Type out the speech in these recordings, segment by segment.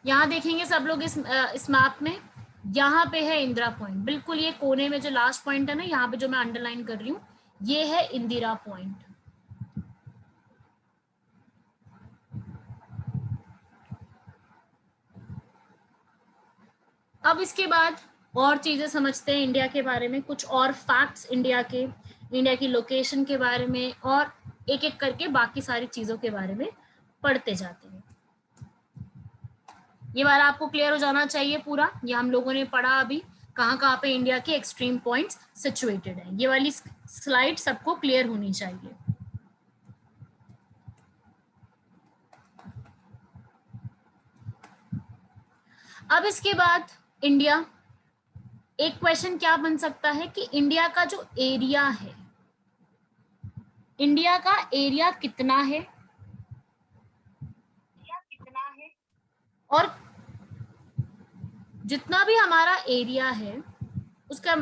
यहाँ देखेंगे सब लोग इस मैप में, यहाँ पे है इंदिरा पॉइंट, बिल्कुल ये कोने में जो लास्ट पॉइंट है ना, यहाँ पे जो मैं अंडरलाइन कर रही हूँ, ये है इंदिरा पॉइंट। अब इसके बाद और चीजें समझते हैं इंडिया के बारे में, कुछ और फैक्ट्स इंडिया के, इंडिया की लोकेशन के बारे में, और एक एक करके बाकी सारी चीजों के बारे में पढ़ते जाते हैं। ये बार आपको क्लियर हो जाना चाहिए पूरा, ये हम लोगों ने पढ़ा अभी कहाँ कहाँ पे इंडिया के एक्सट्रीम पॉइंट्स सिचुएटेड है। ये वाली स्लाइड सबको क्लियर होनी चाहिए। अब इसके बाद इंडिया, एक क्वेश्चन क्या बन सकता है कि इंडिया का जो एरिया है, इंडिया का एरिया कितना है, और जितना भी हमारा एरिया है उसका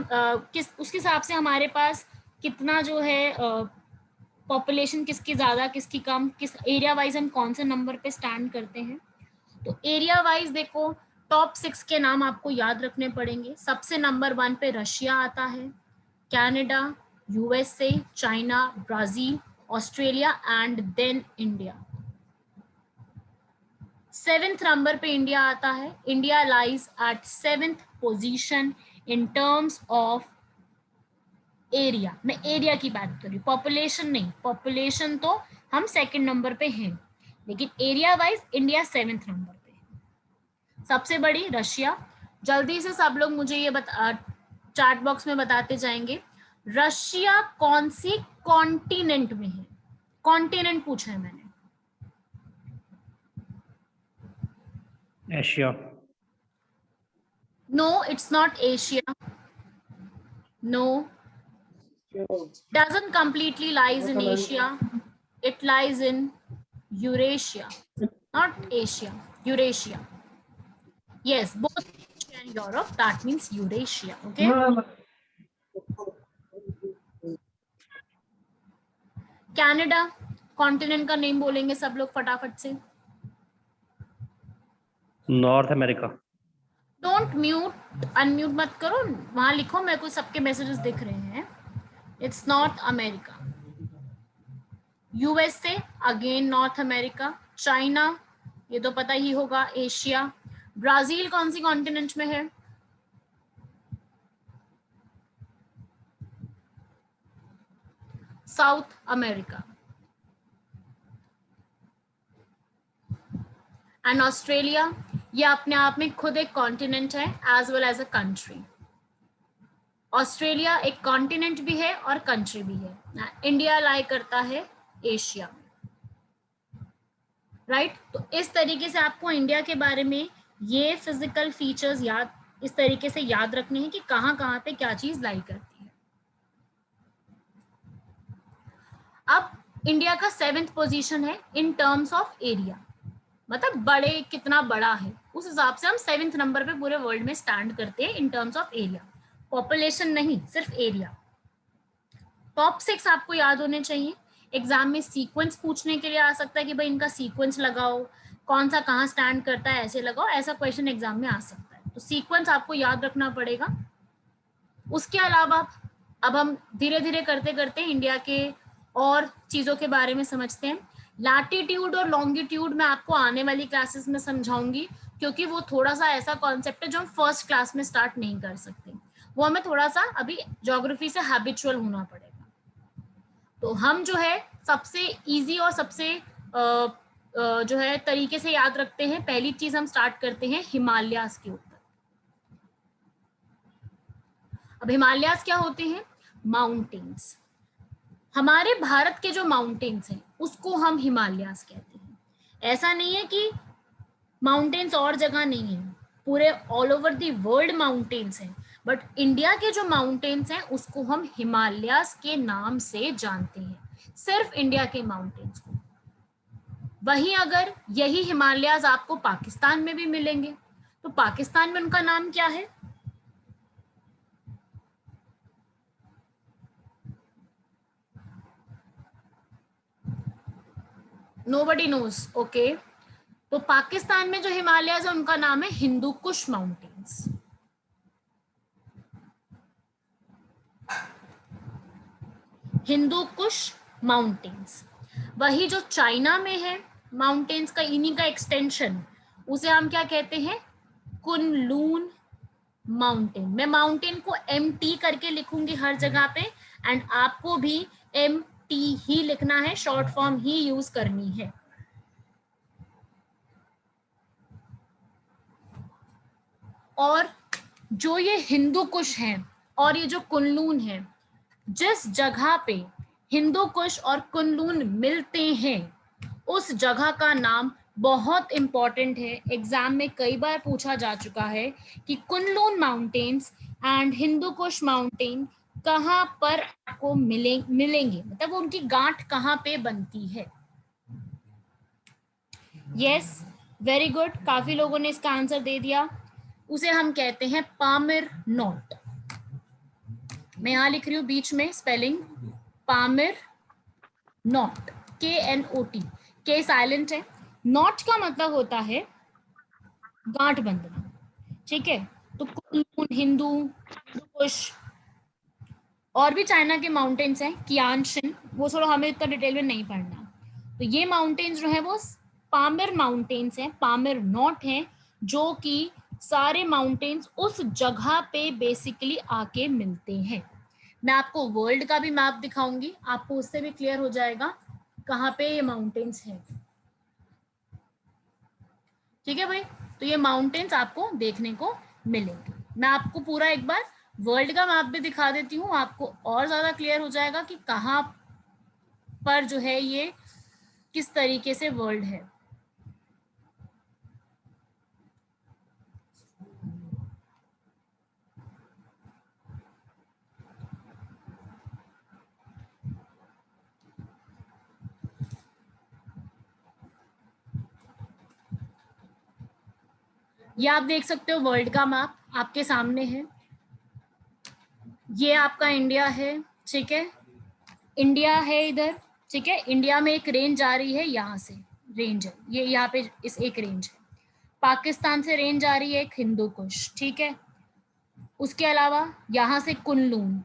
उसके हिसाब से हमारे पास कितना जो है पॉपुलेशन, किसकी ज्यादा किसकी कम, किस एरिया वाइज हम कौन से नंबर पे स्टैंड करते हैं। तो एरिया वाइज देखो, टॉप 6 के नाम आपको याद रखने पड़ेंगे। सबसे नंबर 1 पे रशिया आता है, Canada, USA, China, Brazil, Australia and then India. 7th number पे इंडिया आता है। India lies at 7th position in terms of area. मैं एरिया की बात कर रही हूँ, पॉपुलेशन नहीं, पॉपुलेशन तो हम 2nd नंबर पे हैं, लेकिन area wise India 7th number पे है। सबसे बड़ी रशिया। जल्दी से सब लोग मुझे ये चार्ट बॉक्स में बताते जाएंगे, रशिया कौन सी कॉन्टिनेंट में है। कॉन्टिनेंट पूछा है मैंने। Asia. No, it's not Asia. No, doesn't completely lies in Asia. It lies in Eurasia, not Asia. Eurasia. Yes, both Asia and Europe. That means Eurasia. Okay. Canada, continent का name बोलेंगे सब लोग फटाफट से। North America. Don't mute, unmute मत करो, वहां लिखो, मेरे को सबके मैसेजेस दिख रहे हैं। It's north America. USA, again north America. China, ये तो पता ही होगा, एशिया। ब्राजील कौन सी कॉन्टिनेंट में है? South America. एंड ऑस्ट्रेलिया, ये अपने आप में खुद एक कॉन्टिनेंट है as well as a country. Australia एक कॉन्टिनेंट भी है और कंट्री भी है। इंडिया लाई करता है एशिया में, राइट। तो इस तरीके से आपको इंडिया के बारे में ये फिजिकल फीचर्स याद, इस तरीके से याद रखने हैं कि कहाँ कहाँ पे क्या चीज लाई करती है। अब इंडिया का 7th पोजीशन है इन टर्म्स ऑफ एरिया, मतलब बड़े, कितना बड़ा है, उस हिसाब से हम 7th नंबर पे पूरे वर्ल्ड में स्टैंड करते हैं इन टर्म्स ऑफ एरिया। पॉपुलेशन नहीं, सिर्फ एरिया। टॉप 6 आपको याद होने चाहिए। एग्जाम में सीक्वेंस पूछने के लिए आ सकता है कि भाई इनका सीक्वेंस लगाओ, कौन सा कहाँ स्टैंड करता है, ऐसे लगाओ, ऐसा क्वेश्चन एग्जाम में आ सकता है। तो सीक्वेंस आपको याद रखना पड़ेगा। उसके अलावा अब हम धीरे धीरे करते करते इंडिया के और चीजों के बारे में समझते हैं। लैटिट्यूड और लॉन्गिट्यूड मैं आपको आने वाली क्लासेस में समझाऊंगी, क्योंकि वो थोड़ा सा ऐसा कॉन्सेप्ट है जो हम फर्स्ट क्लास में स्टार्ट नहीं कर सकते, वो हमें थोड़ा सा अभी ज्योग्राफी से हैबिचुअल होना पड़ेगा। तो हम जो है सबसे इजी और सबसे जो है तरीके से याद रखते हैं। पहली चीज हम स्टार्ट करते हैं हिमालयास के ऊपर। अब हिमालयास क्या होते हैं? माउंटेन्स। हमारे भारत के जो माउंटेन्स हैं उसको हम हिमालयास कहते हैं। ऐसा नहीं है कि माउंटेन्स और जगह नहीं है, पूरे all over the world mountains हैं, बट इंडिया के जो माउंटेन्स हैं उसको हम हिमालयास के नाम से जानते हैं, सिर्फ इंडिया के माउंटेन्स को। वहीं अगर यही हिमालयास आपको पाकिस्तान में भी मिलेंगे, तो पाकिस्तान में उनका नाम क्या है? Nobody knows. Okay. तो पाकिस्तान में जो हिमालयस है उनका नाम है हिंदू कुश माउंटेन्स। हिंदू कुश माउंटेन्स। वही जो चाइना में है माउंटेन्स का, इन्हीं का एक्सटेंशन, उसे हम क्या कहते हैं, कुनलून माउंटेन। मैं माउंटेन को MT करके लिखूंगी हर जगह पे, एंड आपको भी MT ही लिखना है, शॉर्ट फॉर्म ही यूज करनी है। और जो ये हिंदू कुश है और ये जो कुनलून है, जिस जगह पे हिंदू कुश और कुनलून मिलते हैं उस जगह का नाम बहुत इंपॉर्टेंट है, एग्जाम में कई बार पूछा जा चुका है कि Kunlun mountains and Hindu Kush mountain कहाँ पर आपको मिलेंगे, मतलब उनकी गांठ कहाँ पे बनती है। यस, वेरी गुड, काफी लोगों ने इसका आंसर दे दिया। उसे हम कहते हैं पामिर नॉट। मैं यहां लिख रही हूं बीच में स्पेलिंग, पामिर नॉट, KNOT, के साइलेंट है, नॉट का मतलब होता है गांठ बंधना, ठीक है। तो कुनलून, हिंदू कुश, और भी चाइना के माउंटेन्स हैं, कियानशिन, वो थोड़ा हमें इतना डिटेल में नहीं पढ़ना। तो ये माउंटेन्स जो है वो पामिर माउंटेन्स हैं, पामिर नॉट हैं, जो कि सारे माउंटेन्स उस जगह पे बेसिकली आके मिलते हैं। मैं आपको वर्ल्ड का भी मैप दिखाऊंगी, आपको उससे भी क्लियर हो जाएगा कहाँ पे ये माउंटेन्स हैं। ठीक है भाई, तो ये माउंटेन्स आपको देखने को मिलेंगे। मैं आपको पूरा एक बार वर्ल्ड का मैप भी दिखा देती हूँ, आपको और ज्यादा क्लियर हो जाएगा कि कहाँ पर जो है ये किस तरीके से वर्ल्ड है। ये आप देख सकते हो वर्ल्ड का मैप आपके सामने है, ये आपका इंडिया है, ठीक है, इंडिया है इधर, ठीक है। इंडिया में एक रेंज जा रही है, यहाँ से रेंज है, ये यहाँ पे इस एक रेंज है। पाकिस्तान से रेंज आ रही है एक हिंदू कुश, ठीक है। उसके अलावा यहाँ से कुनलून,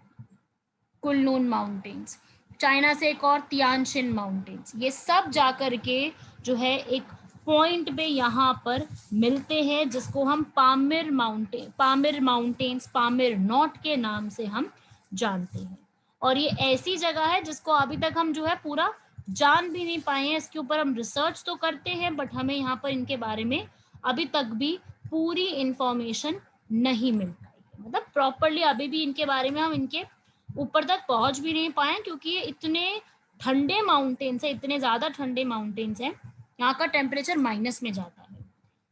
कुनलून माउंटेन्स, चाइना से एक और तियानशिन माउंटेन्स, ये सब जाकर के जो है एक पॉइंट पे यहाँ पर मिलते हैं, जिसको हम पामिर माउंटेन्स, पामिर नॉट के नाम से हम जानते हैं। और ये ऐसी जगह है जिसको अभी तक हम जो है पूरा जान भी नहीं पाए हैं, इसके ऊपर हम रिसर्च तो करते हैं बट हमें यहाँ पर इनके बारे में अभी तक भी पूरी इंफॉर्मेशन नहीं मिल पाई है, मतलब प्रॉपरली अभी भी इनके बारे में हम इनके ऊपर तक पहुंच भी नहीं पाए, क्योंकि ये इतने ठंडे माउंटेन्स है, इतने ज्यादा ठंडे माउंटेन्स हैं, यहाँ का टेम्परेचर माइनस में जाता है,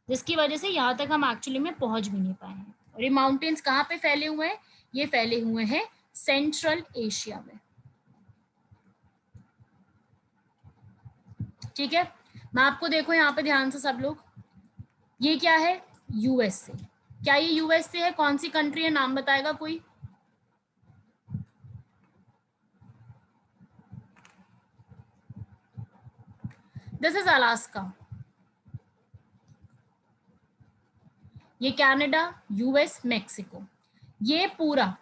जिसकी वजह से यहाँ तक हम एक्चुअली में पहुंच भी नहीं पाए हैं। और ये माउंटेन्स कहाँ पे फैले हुए हैं, ये फैले हुए हैं सेंट्रल एशिया में, ठीक है। मैं आपको देखो यहाँ पे ध्यान से सब लोग, ये क्या है, USA, क्या ये USA है, कौन सी कंट्री है, नाम बताएगा कोई। दिस इज अलास्का, ये कनाडा, US, मेक्सिको, ये पूरा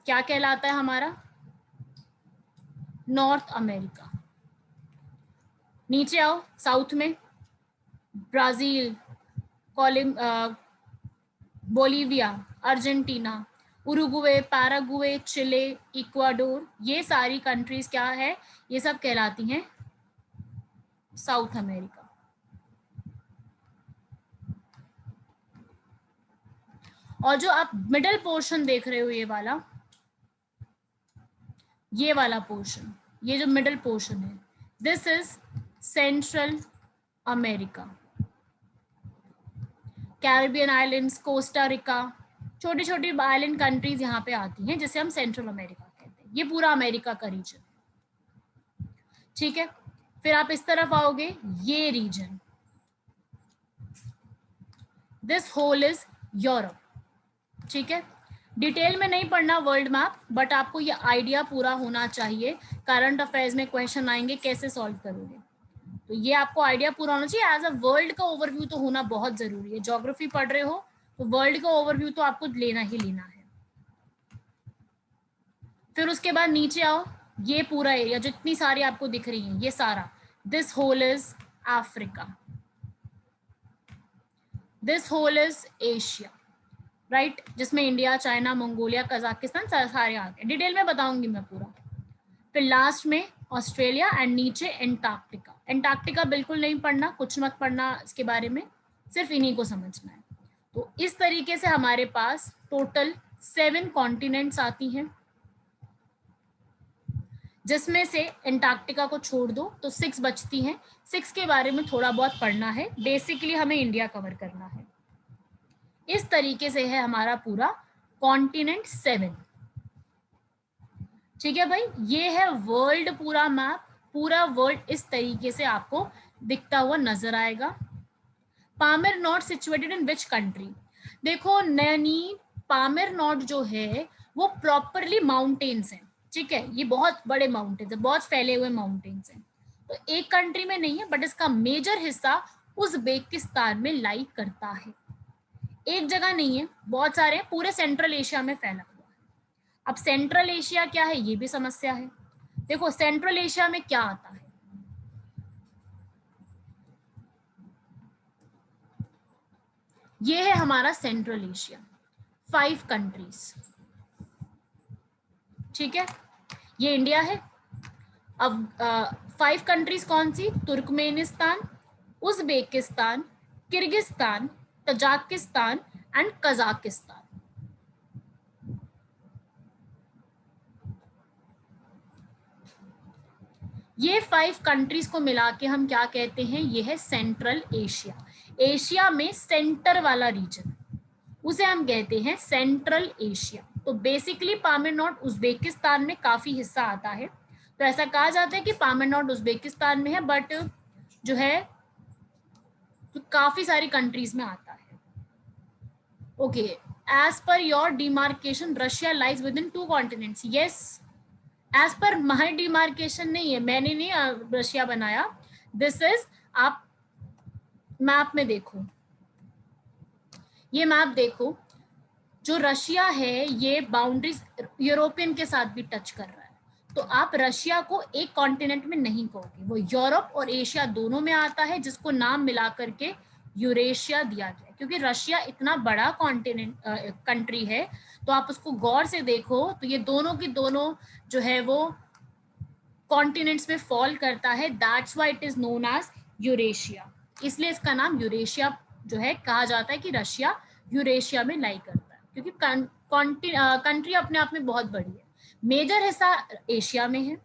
क्या कहलाता है हमारा, नॉर्थ अमेरिका। नीचे आओ साउथ में, Brazil, Bolivia, Argentina, Uruguay, Paraguay, Chile, Ecuador, ये सारी कंट्रीज क्या है, ये सब कहलाती हैं साउथ अमेरिका। और जो आप मिडिल पोर्शन देख रहे हो, ये वाला पोर्शन, ये जो मिडिल पोर्शन है, this is central America. Caribbean islands, Costa Rica, छोटी छोटी आइलैंड कंट्रीज यहाँ पे आती हैं, जिसे हम सेंट्रल अमेरिका कहते हैं। ये पूरा अमेरिका का रीजन, ठीक है। फिर आप इस तरफ आओगे, ये region, this whole is Europe, ठीक है। डिटेल में नहीं पढ़ना वर्ल्ड मैप, बट आपको ये आइडिया पूरा होना चाहिए, करंट अफेयर्स में क्वेश्चन आएंगे कैसे सॉल्व करोगे। तो ये आपको आइडिया पूरा होना चाहिए। एज अ वर्ल्ड का ओवरव्यू तो होना बहुत जरूरी है। ज्योग्राफी पढ़ रहे हो तो वर्ल्ड का ओवरव्यू तो आपको लेना ही लेना है। फिर उसके बाद नीचे आओ, ये पूरा एरिया जो इतनी सारी आपको दिख रही है, ये सारा, this whole is Africa, this whole is Asia, right, जिसमें इंडिया, चाइना, मंगोलिया, कजाकिस्तान सारे आते हैं। डिटेल में बताऊंगी मैं पूरा। फिर लास्ट में ऑस्ट्रेलिया एंड नीचे एंटार्क्टिका। एंटार्क्टिका बिल्कुल नहीं पढ़ना, कुछ मत पढ़ना इसके बारे में, सिर्फ इन्हीं को समझना है। तो इस तरीके से हमारे पास टोटल 7 कॉन्टिनेंट्स आती हैं, जिसमें से एंटार्क्टिका को छोड़ दो तो 6 बचती हैं। 6 के बारे में थोड़ा बहुत पढ़ना है, बेसिकली हमें इंडिया कवर करना है। इस तरीके से है हमारा पूरा कॉन्टिनेंट 7। ठीक है भाई, ये है वर्ल्ड पूरा मैप। पूरा वर्ल्ड इस तरीके से आपको दिखता हुआ नजर आएगा। Pamir not situated in which country? देखो नैनी, पामिर नॉट जो है वो प्रॉपरली माउंटेन्स है, ठीक है, ये बहुत बड़े माउंटेन्स है, बहुत फैले हुए माउंटेन्स हैं। तो एक कंट्री में नहीं है, बट इसका मेजर हिस्सा उज़्बेकिस्तान में लाई करता है। एक जगह नहीं है, बहुत सारे, पूरे सेंट्रल एशिया में फैला हुआ है। अब सेंट्रल एशिया क्या है ये भी समस्या है। देखो सेंट्रल एशिया में क्या आता है, ये है हमारा सेंट्रल एशिया, 5 कंट्रीज, ठीक है, ये इंडिया है। अब 5 कंट्रीज कौन सी? Turkmenistan, Uzbekistan, Kyrgyzstan, Tajikistan and Kazakhstan. ये 5 कंट्रीज को मिला के हम क्या कहते हैं, ये है सेंट्रल एशिया। एशिया में सेंटर वाला रीजन, उसे हम कहते हैं सेंट्रल एशिया। तो बेसिकली पामिर नॉट उज़्बेकिस्तान में काफी हिस्सा आता है, तो ऐसा कहा जाता है कि पामिर नॉट उज़्बेकिस्तान में है, बट जो है तो काफी सारी कंट्रीज में आता है। Okay, as per your demarcation Russia lies with in 2 continents. Yes, as per my demarcation नहीं है, मैंने नहीं रशिया बनाया। दिस इज, आप मैप में देखो, ये मैप देखो, जो रशिया है ये बाउंड्रीज यूरोपियन के साथ भी टच कर रहा है। तो आप रशिया को एक कॉन्टिनेंट में नहीं कहोगे, वो यूरोप और एशिया दोनों में आता है, जिसको नाम मिला करके यूरेशिया दिया गया, क्योंकि रशिया इतना बड़ा कॉन्टिनेंट कंट्री है। तो आप उसको गौर से देखो तो ये दोनों की दोनों जो है वो कॉन्टिनेंट्स में फॉल करता है। That's why it is known as Eurasia, इसलिए इसका नाम यूरेशिया जो है कहा जाता है कि रशिया यूरेशिया में लाई करता है, क्योंकि कंट्री अपने आप में बहुत बड़ी है। मेजर हिस्सा एशिया में है,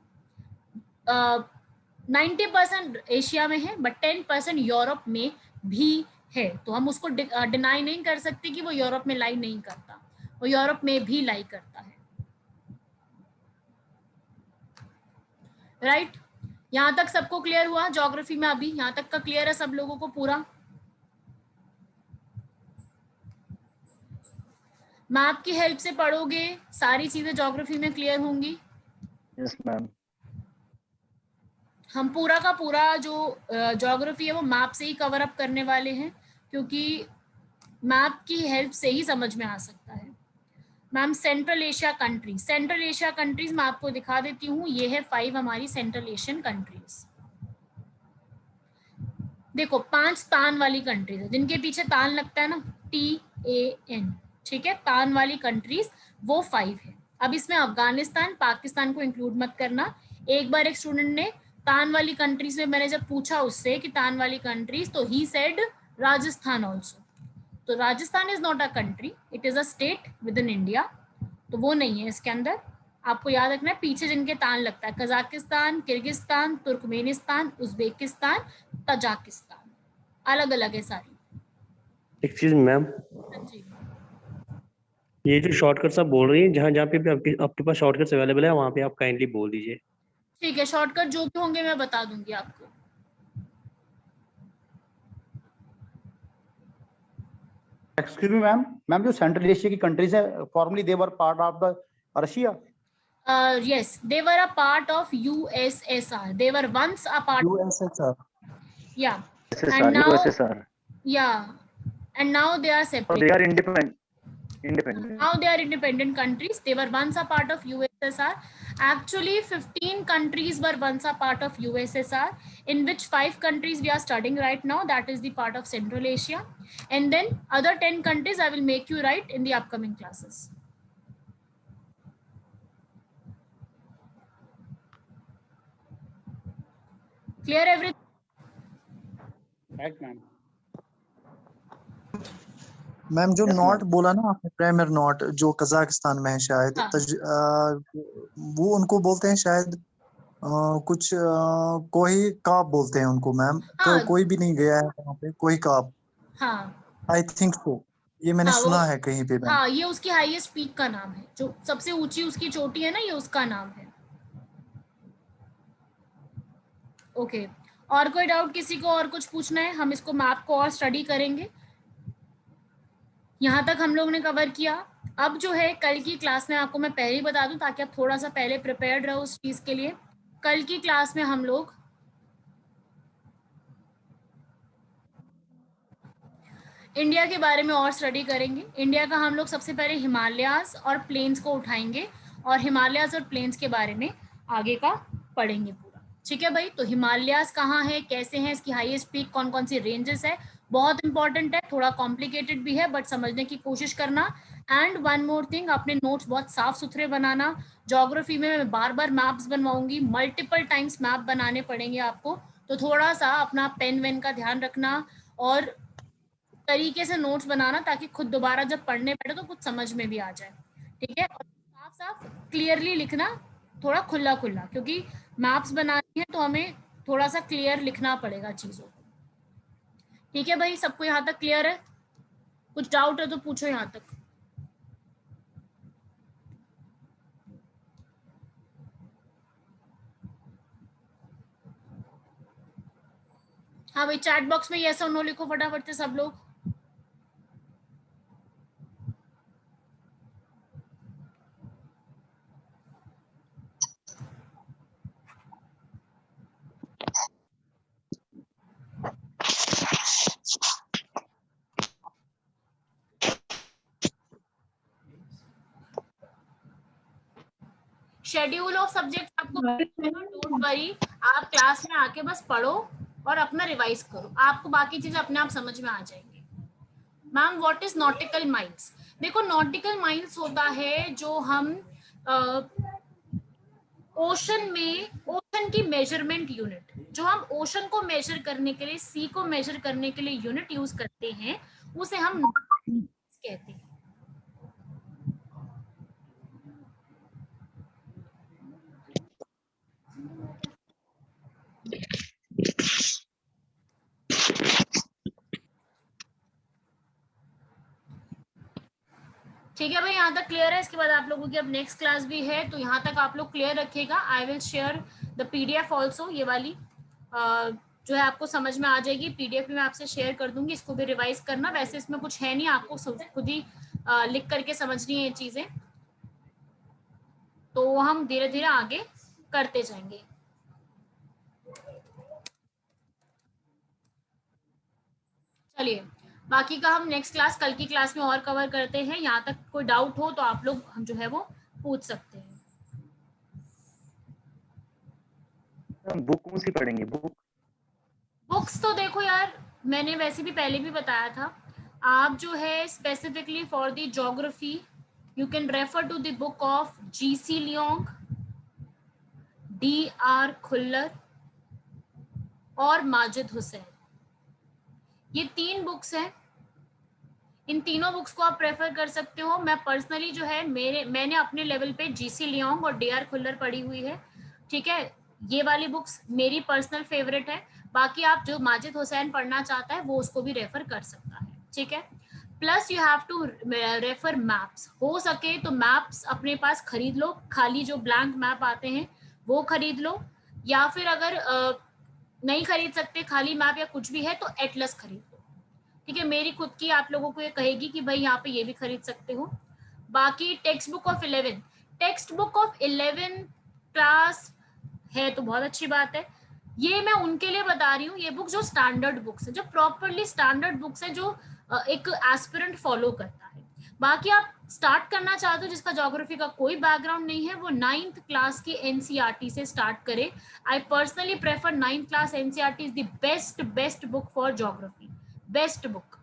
90% एशिया में है, बट 10% यूरोप में भी है। तो हम उसको डिनाई नहीं कर सकते कि वो यूरोप में लाई नहीं करता, वो यूरोप में भी लाई करता है, राइट। यहां तक सबको क्लियर हुआ ज्योग्राफी में? अभी यहां तक का क्लियर है सब लोगों को पूरा? मैप की हेल्प से पढ़ोगे सारी चीजें ज्योग्राफी में क्लियर होंगी। Yes ma'am. हम पूरा का पूरा जो ज्योग्राफी है वो मैप से ही कवर अप करने वाले हैं, क्योंकि मैप की हेल्प से ही समझ में आ सकता है। Ma'am central Asia countries, central Asia countries मैं आपको दिखा देती हूँ, ये है 5 हमारी सेंट्रल एशियन कंट्रीज। देखो 5 तान वाली कंट्रीज है, जिनके पीछे तान लगता है ना, TAN, ठीक है, तान वाली कंट्रीज वो 5 है। अब इसमें अफगानिस्तान, पाकिस्तान को इंक्लूड मत करना। एक बार एक स्टूडेंट ने तान वाली कंट्रीज में, मैंने जब पूछा उससे कि तान वाली कंट्रीज, तो ही सेड राजस्थान ऑल्सो। तो Rajasthan is not a country, it is a state within India, तो वो नहीं है इसके अंदर। आपको याद रखना है पीछे जिनके तान लगता है, Kazakhstan, Kyrgyzstan, Turkmenistan, Uzbekistan, Tajikistan, अलग अलग है सारी। एक्सक्यूज मैम, जी, ये जो शॉर्टकट्स आप बोल रही हैं, जहाँ जहाँ पे भी आपके पास शॉर्टकट्स अवेलेबल है, वहाँ पे आप काइंडली बोल दीजिए। ठीक है, शॉर्टकट जो भी होंगे मैं बता दूंगी आपको। एक्सक्यूज मी मैम, मैम जो सेंट्रल एशिया की कंट्रीज है, formally they were part of the Russia. Yes, they were a part of USSR. They were once a part. USSR. Yeah. USSR, And now, USSR. yeah, and now they are So separate. they are independent. Now they are independent countries. They were once a part of USSR. Actually, 15 countries were once a part of USSR, in which 5 countries we are studying right now. That is the part of Central Asia. And then other 10 countries I will make you write in the upcoming classes. Clear everything? Right, ma'am. Ma'am जो Yes, not ma'am. बोला ना आपने, primer not जो Kazakhstan में है शायद, हाँ। वो उनको बोलते हैं शायद कुछ कोई काप बोलते हैं उनको मैम। हाँ। कोई भी नहीं गया है वहाँ पे, कोई काप। हाँ, आई थिंक सो, ये मैंने हाँ, सुना है कहीं पे मैम। हाँ, ये उसकी हाईएस्ट पीक का नाम है, जो सबसे ऊंची उसकी चोटी है ना, ये उसका नाम है। ओके, और कोई डाउट किसी को, और कुछ पूछना है? हम इसको मैप को और स्टडी करेंगे। यहाँ तक हम लोग ने कवर किया। अब जो है कल की क्लास में, आपको मैं पहले ही बता दूं ताकि आप थोड़ा सा पहले प्रिपेयर्ड रहो उस चीज के लिए। कल की क्लास में हम लोग इंडिया के बारे में और स्टडी करेंगे। इंडिया का हम लोग सबसे पहले हिमालयाज और प्लेन्स को उठाएंगे, और हिमालयाज और प्लेन्स के बारे में आगे का पढ़ेंगे पूरा। ठीक है भाई, तो हिमालयाज कहाँ है, कैसे हैं, इसकी हाईएस्ट पीक कौन कौन सी रेंजेस है, बहुत इंपॉर्टेंट है, थोड़ा कॉम्प्लिकेटेड भी है बट समझने की कोशिश करना। एंड वन मोर थिंग, अपने नोट्स बहुत साफ सुथरे बनाना। ज्योग्राफी में मैं बार बार मैप्स बनवाऊंगी, मल्टीपल टाइम्स मैप बनाने पड़ेंगे आपको, तो थोड़ा सा अपना पेन वेन का ध्यान रखना और तरीके से नोट्स बनाना, ताकि खुद दोबारा जब पढ़ने बैठे तो कुछ समझ में भी आ जाए। ठीक है, और साफ साफ क्लियरली लिखना, थोड़ा खुला खुला, क्योंकि मैप्स बनानी है तो हमें थोड़ा सा क्लियर लिखना पड़ेगा चीजों को। ठीक है भाई, सबको यहाँ तक क्लियर है? कुछ डाउट है तो पूछो यहाँ तक। हाँ भाई, चैट बॉक्स में यस और नो लिखो फटाफट से सब लोग। शेड्यूल ऑफ सब्जेक्ट आपको डोंट वरी, आप क्लास में आके बस पढ़ो और अपना रिवाइज करो, आपको बाकी चीजें अपने आप समझ में आ जाएंगी। Ma'am what is nautical miles? देखो, नॉटिकल माइल्स होता है जो हम ओशन में, ओशन की मेजरमेंट यूनिट, जो हम ओशन को मेजर करने के लिए, सी को मेजर करने के लिए यूनिट यूज करते हैं, उसे हम कहते हैं। ठीक है भाई, यहाँ तक क्लियर है? इसके बाद आप लोगों की अब नेक्स्ट क्लास भी है, तो यहाँ तक आप लोग क्लियर रखिएगा। I will share the PDF also, ये वाली जो है आपको समझ में आ जाएगी। पीडीएफ में आपसे शेयर कर दूंगी, इसको भी रिवाइज करना। वैसे इसमें कुछ है नहीं, आपको खुद ही लिख करके समझनी है ये चीजें, तो हम धीरे धीरे आगे करते जाएंगे। चलिए, बाकी का हम नेक्स्ट क्लास, कल की क्लास में और कवर करते हैं। यहाँ तक कोई डाउट हो तो आप लोग जो है वो पूछ सकते हैं। बुक कौन सी पढ़ेंगे? बुक्स तो देखो यार, मैंने वैसे भी पहले भी बताया था, आप जो है specifically for the geography you can refer to the book of GC Leong, DR Khullar और माजिद हुसैन। ये 3 बुक्स हैं, इन तीनों बुक्स को आप प्रेफर कर सकते हो। मैं पर्सनली जो है मैंने अपने लेवल पे जीसी लियोंग और DR खुल्लर पढ़ी हुई है। ठीक है, ये वाली बुक्स मेरी पर्सनल फेवरेट है। बाकी आप जो माजिद हुसैन पढ़ना चाहता है वो उसको भी रेफर कर सकता है। ठीक है, plus you have to refer maps, हो सके तो मैप्स अपने पास खरीद लो, खाली जो ब्लैंक मैप आते हैं वो खरीद लो, या फिर अगर नहीं खरीद सकते खाली मैप या कुछ भी है तो एटलस खरीद लो। ठीक है, मेरी खुद की आप लोगों को ये कहेगी कि भाई यहाँ पे ये भी खरीद सकते हो। बाकी टेक्स्ट बुक ऑफ 11 क्लास है तो बहुत अच्छी बात है। ये मैं उनके लिए बता रही हूँ, ये बुक जो स्टैंडर्ड बुक्स है, जो प्रॉपरली स्टैंडर्ड बुक्स है, जो एक एस्पिरेंट फॉलो करता है। बाकी आप स्टार्ट करना चाहते हो जिसका ज्योग्राफी का कोई बैकग्राउंड नहीं है, वो 9th क्लास की एनसीईआरटी से स्टार्ट करे। I personally prefer 9th class NCERT is the best book for geography, best book.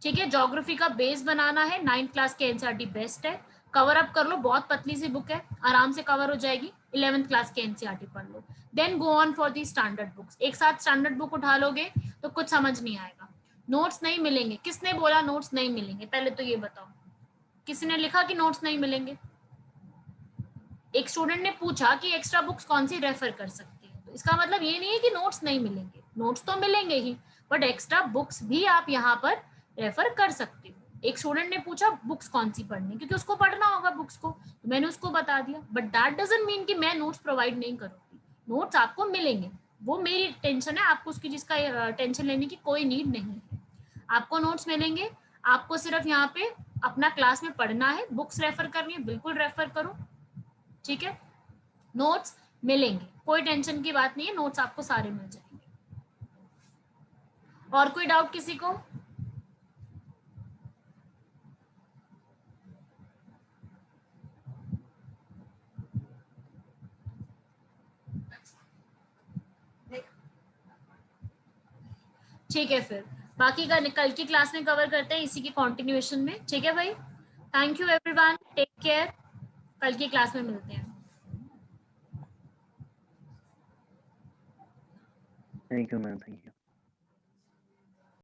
ठीक है, ज्योग्राफी का बेस बनाना है, 9th क्लास के एनसीईआरटी बेस्ट है। कवर अप कर लो, बहुत पतली सी बुक है, आराम से कवर हो जाएगी। 11th क्लास के एनसीईआरटी पढ़ लो, then go on for the standard books. एक साथ स्टैंडर्ड बुक उठा लोगे तो कुछ समझ नहीं आएगा, नोट्स नहीं मिलेंगे। किसने बोला नोट्स नहीं मिलेंगे? पहले तो ये बताओ, किसी ने लिखा कि नोट्स नहीं मिलेंगे? एक स्टूडेंट ने पूछा कि एक्स्ट्रा बुक्स कौन सी रेफर कर सकती है, तो इसका मतलब ये नहीं है कि नोट्स नहीं मिलेंगे, नोट्स तो मिलेंगे ही, बट एक्स्ट्रा बुक्स भी आप यहाँ पर रेफर कर सकते हो। एक स्टूडेंट ने पूछा बुक्स कौन सी पढ़नी, क्योंकि उसको पढ़ना होगा बुक्स को, तो मैंने उसको बता दिया, बट दैट डजंट मीन कि मैं नोट्स प्रोवाइड नहीं करूंगी। नोट्स आपको मिलेंगे, वो मेरी टेंशन है, आपको उसकी जिसका टेंशन लेने की कोई नीड नहीं है। आपको नोट्स मिलेंगे, आपको सिर्फ यहाँ पे अपना क्लास में पढ़ना है, बुक्स रेफर करनी है, बिल्कुल रेफर करो। ठीक है, नोट्स मिलेंगे, कोई टेंशन की बात नहीं है, नोट्स आपको सारे मिल जाएंगे। और कोई डाउट किसी को? ठीक है, फिर बाकी का कल की क्लास में कवर करते हैं, इसी की कंटिन्यूएशन में। ठीक है भाई, thank you everyone, take care, कल की क्लास में मिलते हैं। Thank you ma'am, thank you.